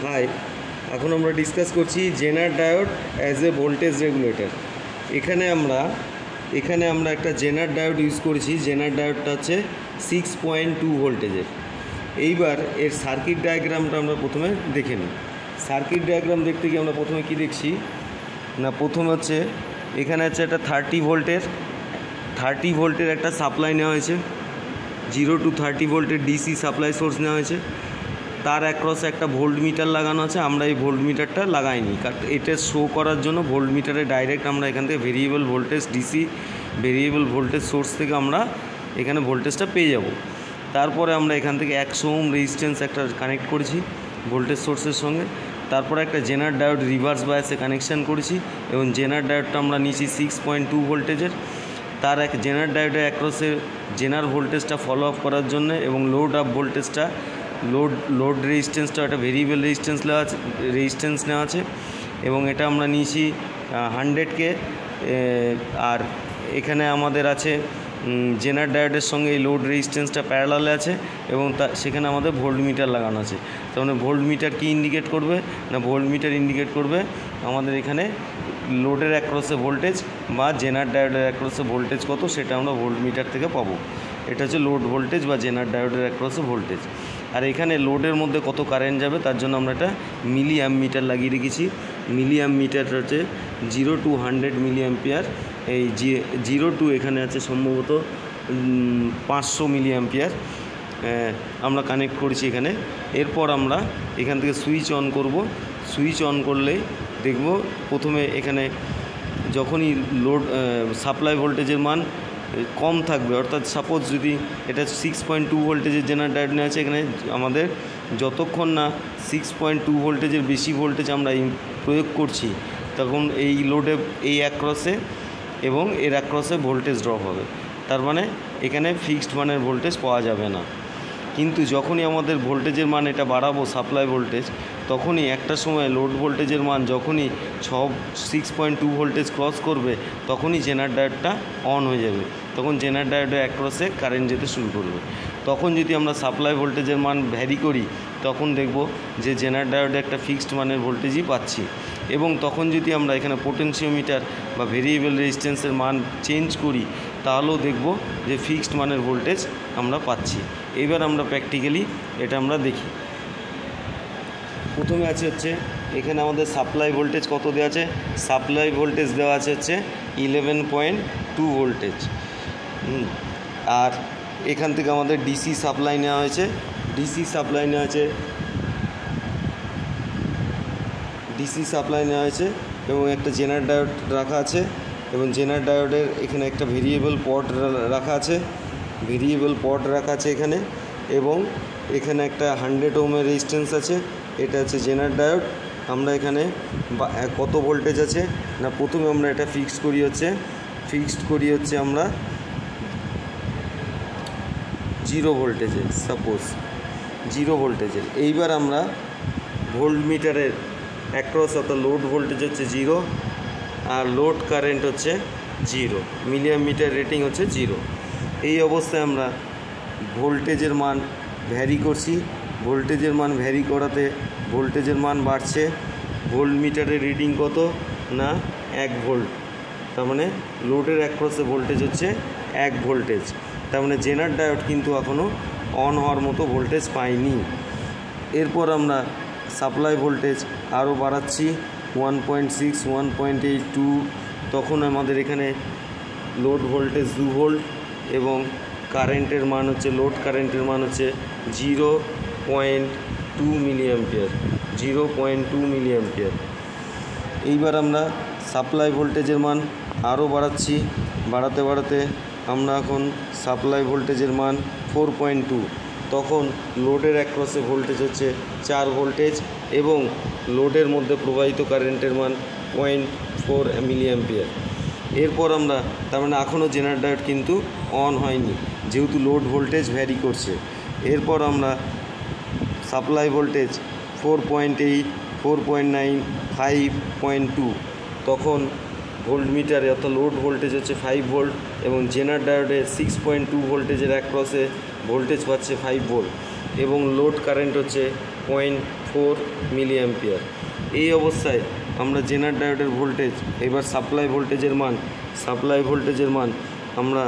High, এখন আমরা discuss করছি Zener diode as a voltage regulator. এখানে আমরা একটা জেনার ডায়োড ইউজ করেছি। জেনার ডায়োডটা হচ্ছে 6.2 ভোল্টেজের। এইবার এর সার্কিট ডায়াগ্রামটা আমরা প্রথমে দেখে নিই। সার্কিট ডায়াগ্রাম দেখতে গিয়ে আমরা প্রথমে কি দেখছি না, প্রথমে হচ্ছে এখানে হচ্ছে একটা 30 ভোল্টের একটা সাপ্লাই নেওয়া হয়েছে। 0 to 30 ভোল্টের ডিসি সাপ্লাই সোর্স নেওয়া হয়েছে। তার অ্যাক্রসে একটা ভোল্ট মিটার লাগানো আছে। আমরা এই ভোল্ট মিটারটা লাগাইনি, কারণ এটা শো করার জন্য ভোল্ট মিটারে ডাইরেক্ট আমরা এখান থেকে variable voltage DC variable voltage source থেকে আমরা এখানে ভোল্টেজটা পেয়ে যাব। তারপরে আমরা এখান থেকে 100 ওহম রেজিস্ট্যান্স একটা কানেক্ট করেছি ভোল্টেজ সোর্সের সঙ্গে। তারপরে একটা জেনার ডায়োড রিভার্স বায়াসে কানেকশান করেছি এবং জেনার ডায়োডটা আমরা নিয়েছি 6.2 ভোল্টেজের। তার এক জেনার ডায়োডের অ্যাক্রসে জেনার ভোল্টেজটা ফলো আপ করার জন্য এবং লোড আপ ভোল্টেজটা লোড রেজিস্ট্যান্সটা একটা ভেরিয়েবল রেজিস্ট্যান্স নেওয়া আছে এবং এটা আমরা নিয়েছি 100K। আর এখানে আমাদের আছে জেনার ডায়োডের সঙ্গে এই লোড রেজিস্ট্যান্সটা প্যারালালে আছে এবং সেখানে আমাদের ভোল্ট মিটার লাগানো আছে। তার মানে ভোল্ট মিটার কী ইন্ডিকেট করবে না, ভোল্ট মিটার ইন্ডিকেট করবে আমাদের এখানে লোডের অ্যাক্রসে ভোল্টেজ বা জেনার ডায়োডের অ্যাক্রসে ভোল্টেজ কত, সেটা আমরা ভোল্ট মিটার থেকে পাবো। এটা হচ্ছে লোড ভোল্টেজ বা জেনার ডায়োডের অ্যাক্রসে ভোল্টেজ। আর এখানে লোডের মধ্যে কত কারেন্ট যাবে তার জন্য আমরা একটা মিলি অ্যাম্প লাগিয়ে রেখেছি। মিলি অ্যাম্প মিটারটা হচ্ছে 0 to 100 মিলি অ্যাম্পিয়ার। এই 0 to এখানে আছে সম্ভবত 500 মিলি অ্যাম্পিয়ার আমরা কানেক্ট করেছি এখানে। এরপর আমরা এখান থেকে সুইচ অন করব। সুইচ অন করলেই দেখব প্রথমে এখানে যখনই লোড সাপ্লাই ভোল্টেজের মান কম থাকবে, অর্থাৎ সাপোজ যদি এটা 6.2 ভোল্টেজের জেনার ডায়োড নেওয়া আছে, এখানে আমাদের যতক্ষণ না 6.2 ভোল্টেজের বেশি ভোল্টেজ আমরা প্রয়োগ করছি তখন এই লোডে এই অ্যাক্রসে এবং এর অ্যাক্রসে ভোল্টেজ ড্রপ হবে। তার মানে এখানে ফিক্সড মানের ভোল্টেজ পাওয়া যাবে না। কিন্তু যখনই আমাদের ভোল্টেজের মান এটা বাড়াবো সাপ্লাই ভোল্টেজ, তখনই একটা সময় লোড ভোল্টেজের মান যখনই 6.2 ভোল্টেজ ক্রস করবে তখনই জেনার ডায়োডটা অন হয়ে যাবে। তখন জেনার ডায়োডের অ্যাক্রসে কারেন্ট যেতে শুরু করবে। তখন যদি আমরা সাপ্লাই ভোল্টেজের মান ভ্যারি করি তখন দেখব যে জেনার ডায়োডে একটা ফিক্সড মানের ভোল্টেজই পাচ্ছি। এবং তখন যদি আমরা এখানে পোটেনশিওমিটার বা ভেরিয়েবল রেজিস্ট্যান্সের মান চেঞ্জ করি তাহলেও দেখব যে ফিক্সড মানের ভোল্টেজ আমরা পাচ্ছি। এবার আমরা প্র্যাকটিক্যালি এটা আমরা দেখি। প্রথমে হচ্ছে এখানে আমাদের সাপ্লাই ভোল্টেজ কত দেওয়া আছে, সাপ্লাই ভোল্টেজ দেওয়া আছে হচ্ছে 11.2 ভোল্টেজ। আর এখান থেকে আমাদের ডিসি সাপ্লাই নেওয়া হয়েছে। ডিসি সাপ্লাই নেওয়া হয়েছে এবং একটা জেনার ডায়োড রাখা আছে এবং জেনার ডায়োডের এখানে একটা ভেরিয়েবল পট রাখা আছে এখানে, এবং এখানে একটা 100 ওহমের রেজিস্ট্যান্স আছে। এটা হচ্ছে জেনার ডায়োড। আমরা এখানে কত ভোল্টেজ আছে না, প্রথমে আমরা এটা ফিক্সড করি হচ্ছে আমরা 0 ভোল্টেজে, সাপোজ 0 ভোল্টেজের। এইবার আমরা ভোল্ট মিটারের অ্যাক্রস অর্থাৎ লোড ভোল্টেজ হচ্ছে 0 আর লোড কারেন্ট হচ্ছে 0, মিলি অ্যাম্প মিটার রেটিং হচ্ছে 0। এই অবস্থায় আমরা ভোল্টেজের মান ভ্যারি করছি। ভোল্টেজের মান ভ্যারি করাতে ভোল্টেজের মান বাড়ছে। ভোল্ট মিটারের রিডিং কত না 1 ভোল্ট। তার মানে লোডের অ্যাক্রসে ভোল্টেজ হচ্ছে 1 ভোল্টেজ। তার মানে জেনার ডায়োড কিন্তু এখনও অন হওয়ার মতো ভোল্টেজ পাইনি। এরপর আমরা সাপ্লাই ভোল্টেজ আরও বাড়াচ্ছি 1.6, 1.82। তখন আমাদের এখানে লোড ভোল্টেজ 2 ভোল্ট এবং কারেন্টের মান হচ্ছে লোড কারেন্টের মান হচ্ছে 0.2 মিলি অ্যাম্পিয়ার। এইবার আমরা সাপ্লাই ভোল্টেজের মান আরও বাড়াতে আমরা এখন সাপ্লাই ভোল্টেজের মান 4.2। তখন লোডের অ্যাক্রসে ভোল্টেজ হচ্ছে 4 ভোল্টেজ এবং লোডের মধ্যে প্রবাহিত কারেন্টের মান 0.4 মিলি অ্যাম্পিয়ার। এরপর আমরা তার মানে এখনও জেনার ডায়োড কিন্তু অন হয়নি যেহেতু লোড ভোল্টেজ ভ্যারি করছে। এরপর আমরা সাপ্লাই ভোল্টেজ 4.8, 4.9, 5.2। তখন ভোল্ট মিটারে অর্থাৎ লোড ভোল্টেজ হচ্ছে 5 ভোল্ট এবং জেনার ডায়োডে 6.2 ভোল্টেজের অ্যাক্রসে ভোল্টেজ পাচ্ছে 5 ভোল্ট। এবং লোড কারেন্ট হচ্ছে 0.4 মিলি অ্যাম্পিয়ার। এই অবস্থায় আমরা জেনার ডায়োডের ভোল্টেজ, এবার সাপ্লাই ভোল্টেজের মান আমরা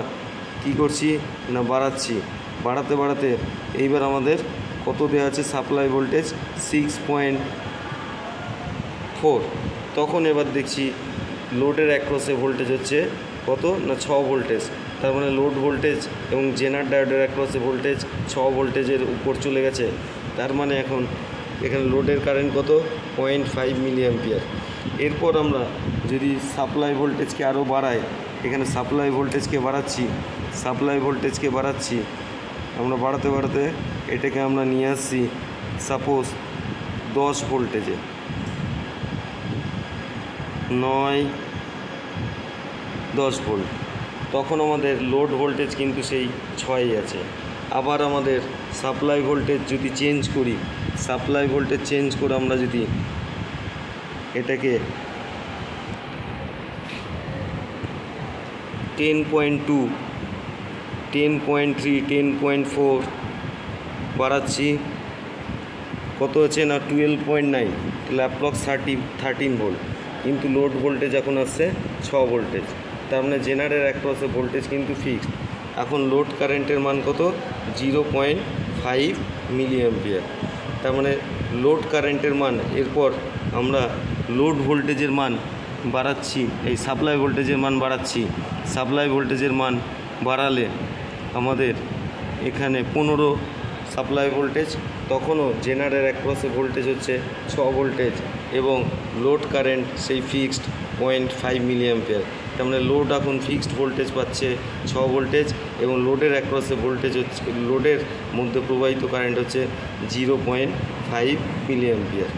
কি করছি না বাড়াচ্ছি, বাড়াতে এইবার আমাদের কত দেওয়া আছে সাপ্লাই ভোল্টেজ 6.4। তখন এবার দেখছি লোডের অ্যাক্রসে ভোল্টেজ হচ্ছে কত না 6 ভোল্টেজ। তার মানে লোড ভোল্টেজ এবং জেনার ডায়োডের অ্যাক্রসে ভোল্টেজ 6 ভোল্টেজের উপর চলে গেছে। তার মানে এখন এখানে লোডের কারেন্ট কত 0.5 মিলি অ্যাম্পিয়ার। এরপর আমরা যদি সাপ্লাই ভোল্টেজকে আরও বাড়াই, এখানে সাপ্লাই ভোল্টেজকে বাড়াচ্ছি আমরা বাড়াতে এটাকে আমরা নিয়ে আসছি সাপোজ 10 ভোল্টেজে, 9-10 ভোল্ট। তখন আমাদের লোড ভোল্টেজ কিন্তু সেই 6ই আছে। আবার আমাদের সাপ্লাই ভোল্টেজ যদি চেঞ্জ করি, আমরা যদি এটাকে 10.2, 10.3, 10.4 বাড়াচ্ছি, কত হচ্ছে না 12.9, তাহলে অ্যাপ্রক্স 13 ভোল্ট। কিন্তু লোড ভোল্টেজ এখন আসছে 6 ভোল্টেজ। তার মানে জেনারের অ্যাক্রসে ভোল্টেজ কিন্তু ফিক্সড। এখন লোড কারেন্টের মান কত 0.5 মিলি অ্যাম্পিয়ার। তার মানে লোড কারেন্টের মান, এরপর আমরা লোড ভোল্টেজের মান বাড়াচ্ছি, এই সাপ্লাই ভোল্টেজের মান বাড়ালে আমাদের এখানে 15 সাপ্লাই ভোল্টেজ, তখনও জেনারের অ্যাক্রসে ভোল্টেজ হচ্ছে 6 ভোল্টেজ এবং লোড কারেন্ট সেই ফিক্সড 0.5 মিলি অ্যাম্পিয়ার। তার মানে লোড এখন ফিক্সড ভোল্টেজ পাচ্ছে 6 ভোল্টেজ এবং লোডের অ্যাক্রসে ভোল্টেজ হচ্ছে, লোডের মধ্যে প্রবাহিত কারেন্ট হচ্ছে 0.5 মিলি অ্যাম্পিয়ার।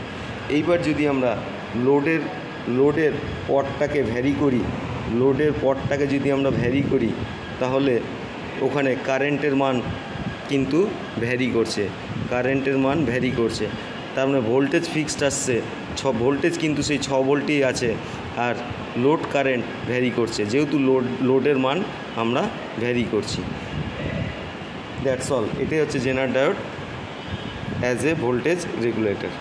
এইবার যদি আমরা লোডের পটটাকে ভ্যারি করি, তাহলে ওখানে কারেন্টের মান কিন্তু ভ্যারি করছে। তার মানে ভোল্টেজ ফিক্সড আসছে 6 ভোল্টেজ, কিন্তু সেই 6 ভোল্টই আছে, আর লোড কারেন্ট ভ্যারি করছে, যেহেতু লোডের মান আমরা ভ্যারি করছি। That's all. এটাই হচ্ছে Zener diode as a voltage regulator.